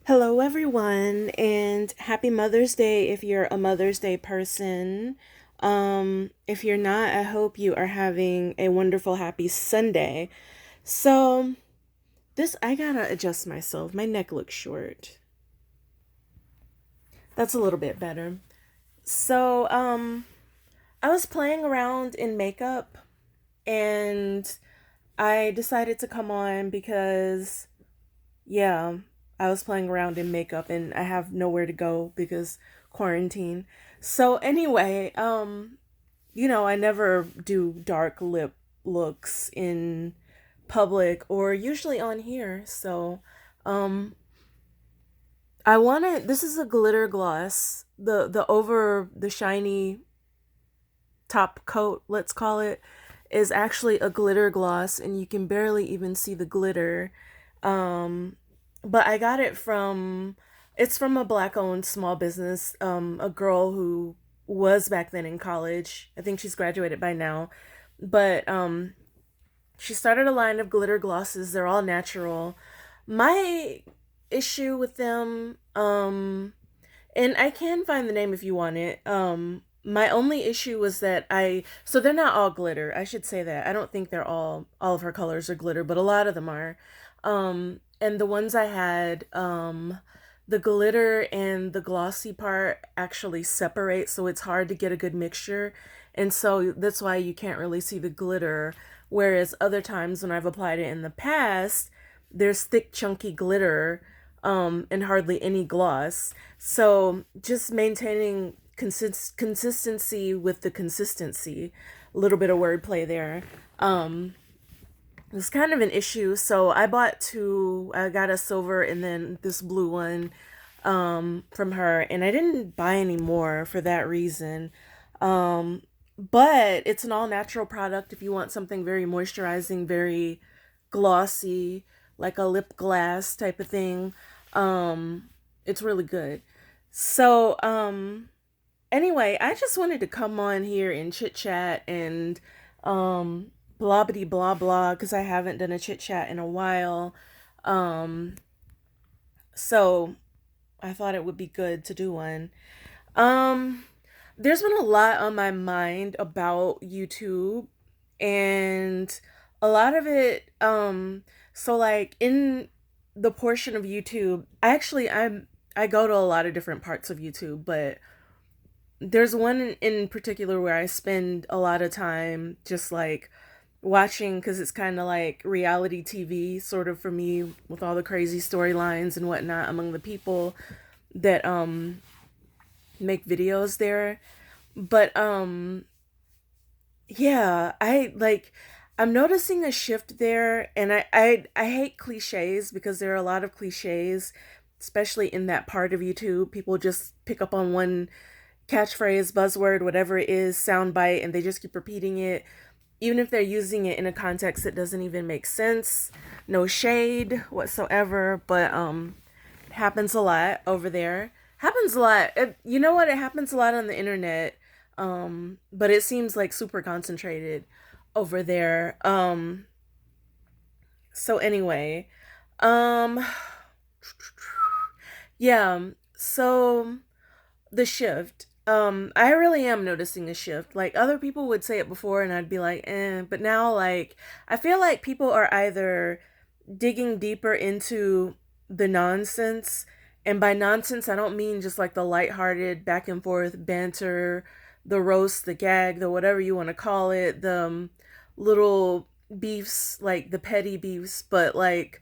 Hello, everyone, and happy Mother's Day if you're a Mother's Day person. If you're not, I hope you are having a wonderful, happy Sunday. So, I gotta adjust myself. My neck looks short. That's a little bit better. So, I was playing around in makeup and I decided to come on because yeah, I was playing around in makeup and I have nowhere to go because quarantine. So anyway, I never do dark lip looks in public or usually on here. So, um I wanted this is a glitter gloss. The over the shiny top coat, let's call it, is actually a glitter gloss and you can barely even see the glitter. Um, but I got it from it's from a black owned small business, a girl who was back then in college. I think she's graduated by now. But she started a line of glitter glosses. They're all natural. My issue with them, and I can find the name if you want it. My only issue was that so they're not all glitter. I should say that. I don't think they're all of her colors are glitter, but a lot of them are. And the ones I had, the glitter and the glossy part actually separate, so it's hard to get a good mixture. And so that's why you can't really see the glitter. Whereas other times when I've applied it in the past, there's thick, chunky glitter, and hardly any gloss. So just maintaining consistency with the consistency, a little bit of wordplay there. It's kind of an issue. So I bought two. I got a silver and then this blue one from her, and I didn't buy any more for that reason. But it's an all natural product if you want something very moisturizing, very glossy, like a lip glass type of thing. It's really good. So, anyway, I just wanted to come on here and chit chat and blah blah blah blah because I haven't done a chit chat in a while. Um, so I thought it would be good to do one. Um, there's been a lot on my mind about YouTube and a lot of it so like in the portion of YouTube, I go to a lot of different parts of YouTube, but there's one in particular where I spend a lot of time just like watching because it's kind of like reality TV sort of for me with all the crazy storylines and whatnot among the people that make videos there. But yeah, I'm noticing a shift there and I hate cliches because there are a lot of cliches, especially in that part of YouTube. People just pick up on one catchphrase, buzzword, whatever it is, soundbite, and they just keep repeating it, even if they're using it in a context that doesn't even make sense. No shade whatsoever, but it happens a lot over there. Happens a lot. You know what? It happens a lot on the internet, but it seems like super concentrated over there. So anyway, um, yeah. So the shift. I really am noticing a shift. Like other people would say it before and I'd be like, but now like I feel like people are either digging deeper into the nonsense, and by nonsense I don't mean just like the lighthearted back and forth banter, the roast, the gag, the whatever you want to call it, the little beefs, like the petty beefs, but like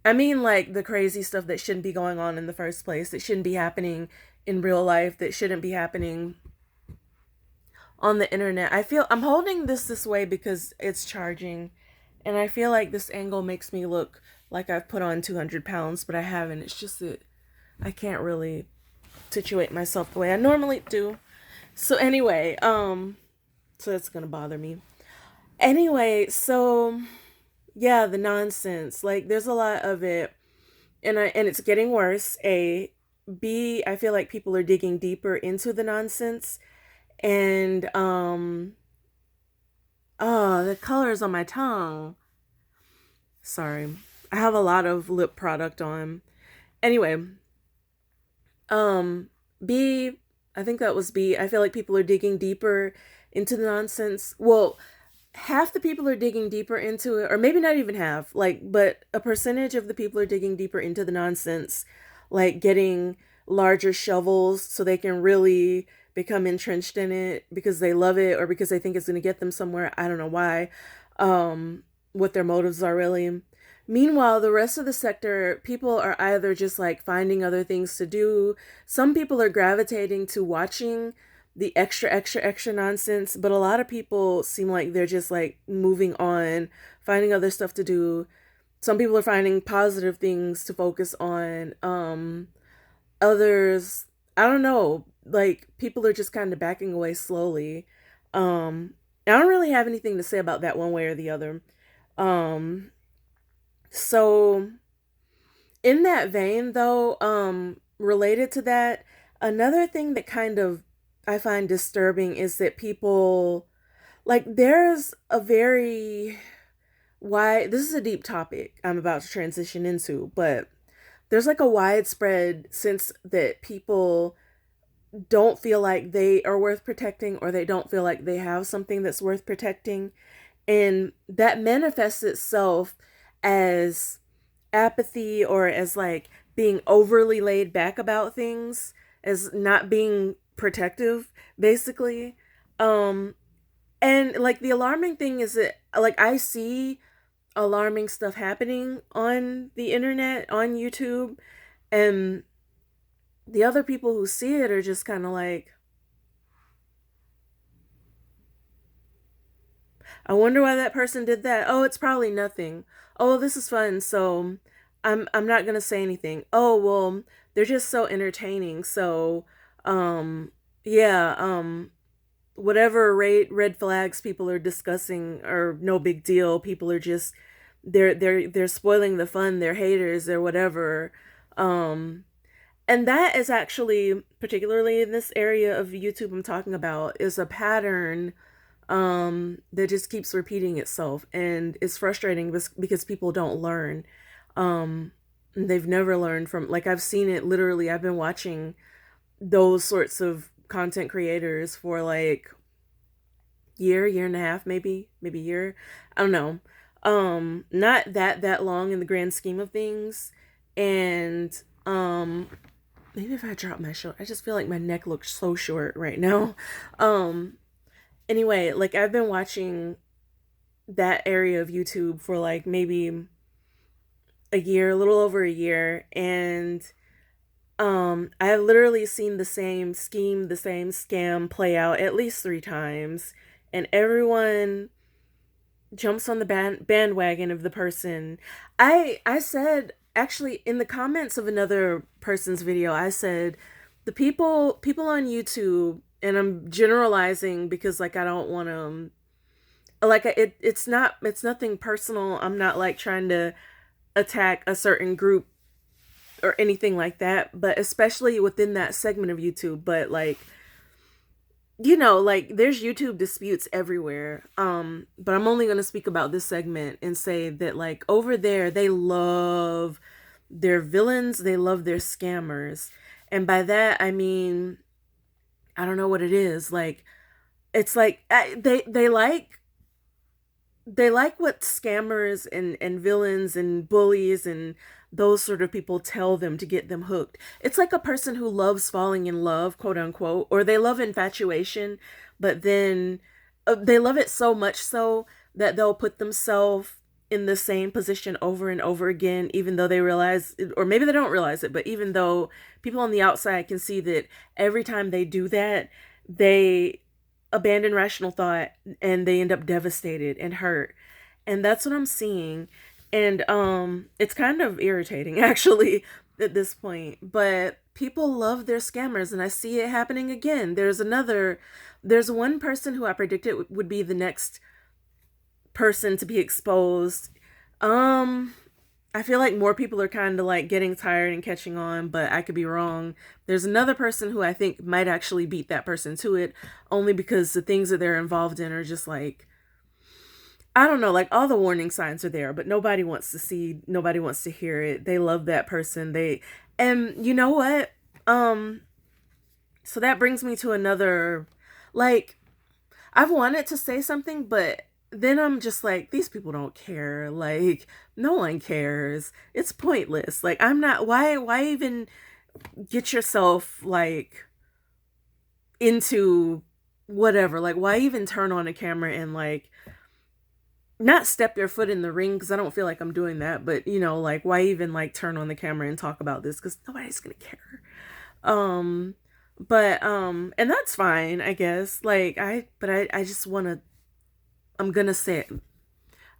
I mean, like the crazy stuff that shouldn't be going on in the first place, that shouldn't be happening in real life, that shouldn't be happening on the internet. I feel I'm holding this way because it's charging, and I feel like this angle makes me look like I've put on 200 pounds, but I haven't. It's just that I can't really situate myself the way I normally do. So, anyway, so that's gonna bother me. Anyway, so yeah, the nonsense. Like, there's a lot of it and it's getting worse. B, I feel like people are digging deeper into the nonsense and oh, the color is on my tongue. Sorry. I have a lot of lip product on Anyway, um, B, I think that was B. I feel like people are digging deeper into the nonsense. Well, half the people are digging deeper into it, or maybe not even half, like, but a percentage of the people are digging deeper into the nonsense, like getting larger shovels so they can really become entrenched in it because they love it or because they think it's going to get them somewhere. I don't know why, what their motives are really. Meanwhile, the rest of the sector, people are either just like finding other things to do. Some people are gravitating to watching the extra nonsense, but a lot of people seem like they're just like moving on, finding other stuff to do. Some people are finding positive things to focus on. Others, I don't know, like people are just kind of backing away slowly. I don't really have anything to say about that one way or the other. Um, so in that vein though, related to that, another thing that kind of I find disturbing is that people, like, there's a very wide, this is a deep topic I'm about to transition into, but there's like a widespread sense that people don't feel like they are worth protecting, or they don't feel like they have something that's worth protecting, and that manifests itself as apathy, or as like being overly laid back about things, as not being protective, basically. Um and like the alarming thing is that, like, I see alarming stuff happening on the internet, on YouTube, and the other people who see it are just kind of like, I wonder why that person did that. Oh, it's probably nothing. Oh, this is fun, so I'm not going to say anything. Oh, well, they're just so entertaining. So, um yeah, whatever red flags people are discussing are no big deal. People are just, they're spoiling the fun. They're haters. They're whatever. Um and that is actually, particularly in this area of YouTube I'm talking about, is a pattern that just keeps repeating itself, and it's frustrating because people don't learn. um they've never learned from, like, I've seen it literally. I've been watching those sorts of content creators for like year and a half, maybe year, I don't know, not that long in the grand scheme of things. And maybe if I drop my shoulder, I just feel like my neck looks so short right now. um anyway, like, I've been watching that area of YouTube for like maybe a year, a little over a year, and I have literally seen the same scheme, the same scam play out at least 3 times, and everyone jumps on the bandwagon of the person. I said, actually, in the comments of another person's video, I said the people on YouTube, and I'm generalizing because, like, I don't want to, like, it's nothing personal. I'm not like trying to attack a certain group or anything like that, but especially within that segment of YouTube. But like, like, there's YouTube disputes everywhere. But I'm only going to speak about this segment and say that, like, over there they love their villains, they love their scammers. And by that I mean, I don't know what it is. Like, it's like, they like what scammers and villains and bullies and those sort of people tell them to get them hooked. It's like a person who loves falling in love, quote unquote, or they love infatuation, but then they love it so much so that they'll put themselves in the same position over and over again, even though they realize, or maybe they don't realize it, but even though people on the outside can see that every time they do that, they abandon rational thought and they end up devastated and hurt. And that's what I'm seeing. And it's kind of irritating actually at this point, but people love their scammers, and I see it happening again. There's one person who I predicted would be the next person to be exposed. um I feel like more people are kind of like getting tired and catching on, but I could be wrong. There's another person who I think might actually beat that person to it, only because the things that they're involved in are just like, I don't know, like, all the warning signs are there, but nobody wants to see, nobody wants to hear it. They love that person. And you know what? Um, so that brings me to another, like, I've wanted to say something, but then I'm just like, these people don't care. Like, no one cares. It's pointless. Like, I'm not, why even get yourself, like, into whatever? Like, why even turn on a camera and, like, not step your foot in the ring? Because I don't feel like I'm doing that, but, like, why even, like, turn on the camera and talk about this? Because nobody's gonna care. Um, and that's fine, I guess. Like, I just want to, I'm gonna say it.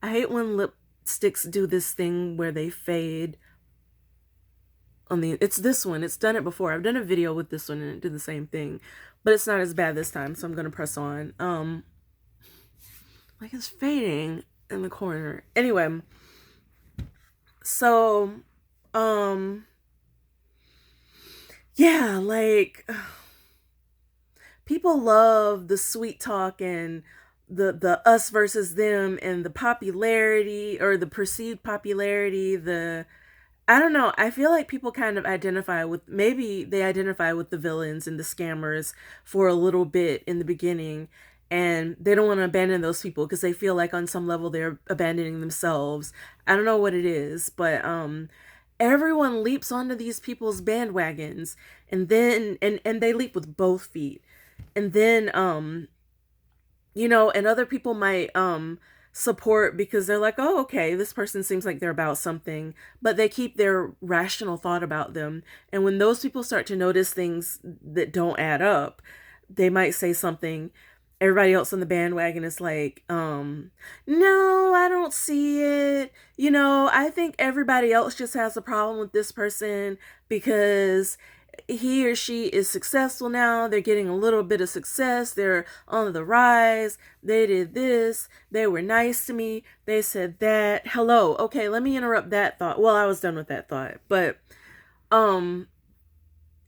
I hate when lipsticks do this thing where they fade on the, it's this one. It's done it before. I've done a video with this one and it did the same thing, but it's not as bad this time, so I'm gonna press on. Like, it's fading in the corner. Anyway, so, um, yeah, like, people love the sweet talk and the us versus them and the popularity or the perceived popularity, the, I don't know. I feel like people kind of identify with, maybe they identify with the villains and the scammers for a little bit in the beginning, and they don't want to abandon those people because they feel like on some level they're abandoning themselves. I don't know what it is, but everyone leaps onto these people's bandwagons, and then and they leap with both feet. And then and other people might support because they're like, oh, okay, this person seems like they're about something, but they keep their rational thought about them. And when those people start to notice things that don't add up, they might say something. Everybody else on the bandwagon is like, no, I don't see it. I think everybody else just has a problem with this person because he or she is successful now. They're getting a little bit of success. They're on the rise. They did this. They were nice to me. They said that. Hello. Okay, let me interrupt that thought. Well, I was done with that thought. But um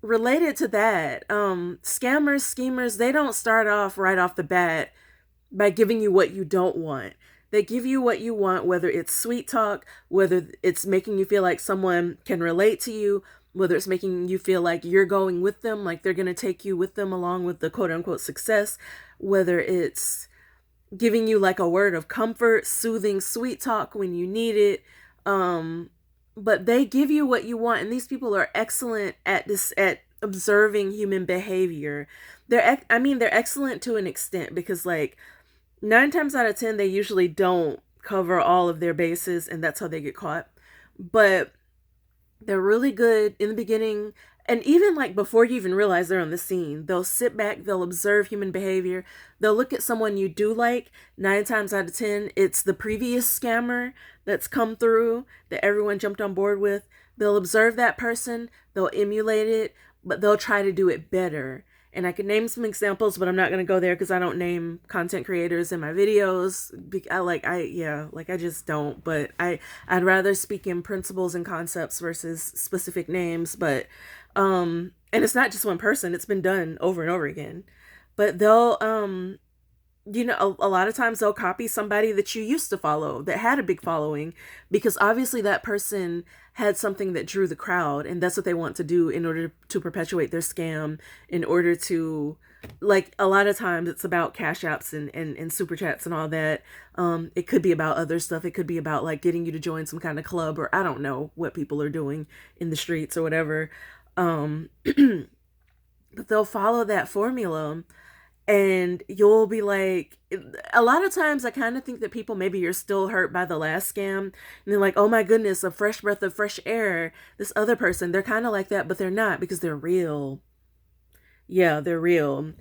related to that, scammers, schemers, they don't start off right off the bat by giving you what you don't want. They give you what you want, whether it's sweet talk, whether it's making you feel like someone can relate to you, whether it's making you feel like you're going with them, like they're going to take you with them along with the quote unquote success, whether it's giving you like a word of comfort, soothing, sweet talk when you need it. But they give you what you want, and these people are excellent at observing human behavior. They're excellent to an extent because, like, 9 times out of 10, they usually don't cover all of their bases, and that's how they get caught. But they're really good in the beginning, and even like before you even realize they're on the scene. They'll sit back, they'll observe human behavior, they'll look at someone you do like. 9 times out of 10, it's the previous scammer that's come through that everyone jumped on board with. They'll observe that person, they'll emulate it, but they'll try to do it better. And I can name some examples, but I'm not going to go there because I don't name content creators in my videos. I just don't. But I'd rather speak in principles and concepts versus specific names. But and it's not just one person. It's been done over and over again. But they'll a lot of times they'll copy somebody that you used to follow that had a big following, because obviously that person had something that drew the crowd, and that's what they want to do in order to perpetuate their scam, in order to, like, a lot of times it's about cash apps and super chats and all that. It could be about other stuff. It could be about like getting you to join some kind of club, or I don't know what people are doing in the streets or whatever. But they'll follow that formula, and you'll be like, a lot of times I kind of think that people maybe are still hurt by the last scam, and they're like, oh my goodness, a fresh breath of fresh air. This other person, they're kind of like that, but they're not, because they're real. Yeah, they're real.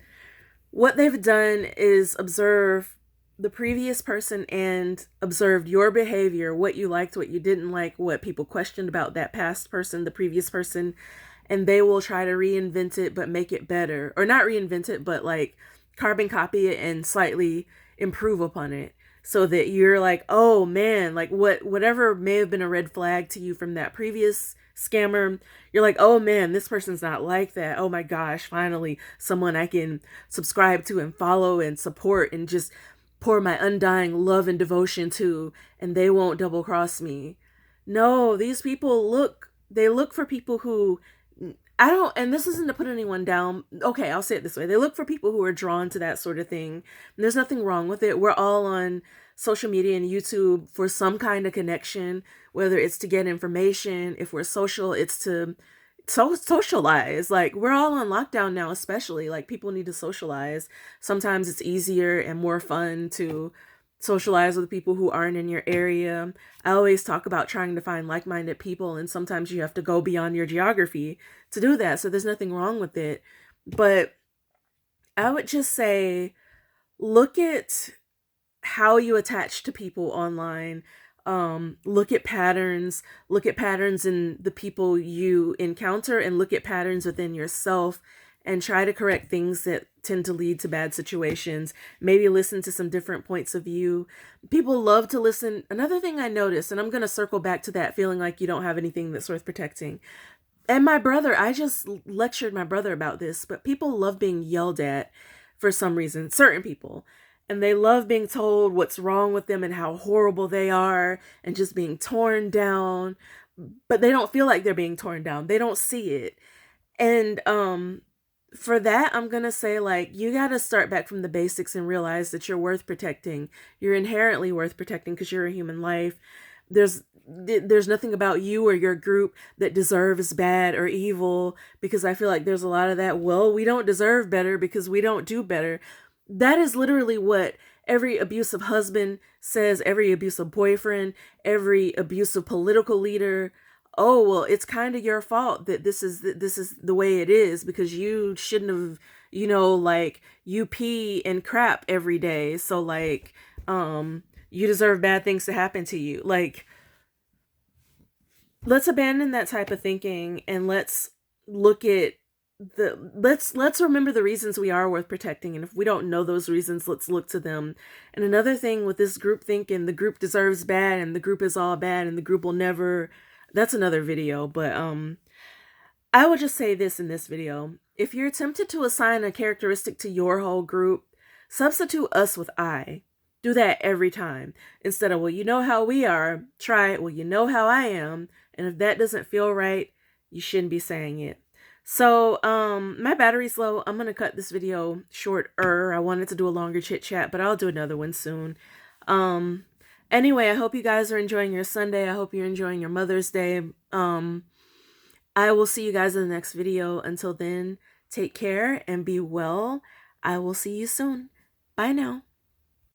What they've done is observe the previous person and observed your behavior, what you liked, what you didn't like, what people questioned about that past person, the previous person, and they will try to reinvent it but make it better, or not reinvent it but like carbon copy it and slightly improve upon it, so that you're like, oh man, like whatever may have been a red flag to you from that previous scammer, you're like, oh man, this person's not like that. Oh my gosh, finally someone I can subscribe to and follow and support and just pour my undying love and devotion to, and they won't double cross me. No, these people look They look for people who, I don't, and this isn't to put anyone down. Okay, I'll say it this way. They look for people who are drawn to that sort of thing. And there's nothing wrong with it. We're all on social media and YouTube for some kind of connection, whether it's to get information. If we're social, it's to socialize. Like, we're all on lockdown now, especially. Like, people need to socialize. Sometimes it's easier and more fun to socialize with people who aren't in your area. I always talk about trying to find like-minded people, and sometimes you have to go beyond your geography to do that. So there's nothing wrong with it. But I would just say, look at how you attach to people online. Look at patterns in the people you encounter, and look at patterns within yourself, and try to correct things that tend to lead to bad situations. Maybe listen to some different points of view. People love to listen. Another thing I noticed, and I'm going to circle back to that, feeling like you don't have anything that's worth protecting. And my brother, I just lectured my brother about this, but people love being yelled at for some reason, certain people. And they love being told what's wrong with them and how horrible they are, and just being torn down. But they don't feel like they're being torn down. They don't see it. And for that, I'm going to say, like, you got to start back from the basics and realize that you're worth protecting. You're inherently worth protecting because you're a human life. There's nothing about you or your group that deserves bad or evil, because I feel like there's a lot of that. Well, we don't deserve better because we don't do better. That is literally what every abusive husband says, every abusive boyfriend, every abusive political leader. Oh, well, it's kind of your fault that this is the way it is, because you shouldn't have, like, you pee and crap every day. So, like, you deserve bad things to happen to you. Like, let's abandon that type of thinking, and let's look at let's remember the reasons we are worth protecting. And if we don't know those reasons, let's look to them. And another thing with this group thinking, the group deserves bad, and the group is all bad, and the group will never, that's another video. But I would just say this in this video: if you're tempted to assign a characteristic to your whole group, substitute us with I. Do that every time. Instead of, well, you know how we are, try, well, you know how I am. And if that doesn't feel right, you shouldn't be saying it. So, my battery's low. I'm gonna cut this video shorter. I wanted to do a longer chit chat, but I'll do another one soon. Anyway, I hope you guys are enjoying your Sunday. I hope you're enjoying your Mother's Day. I will see you guys in the next video. Until then, take care and be well. I will see you soon. Bye now.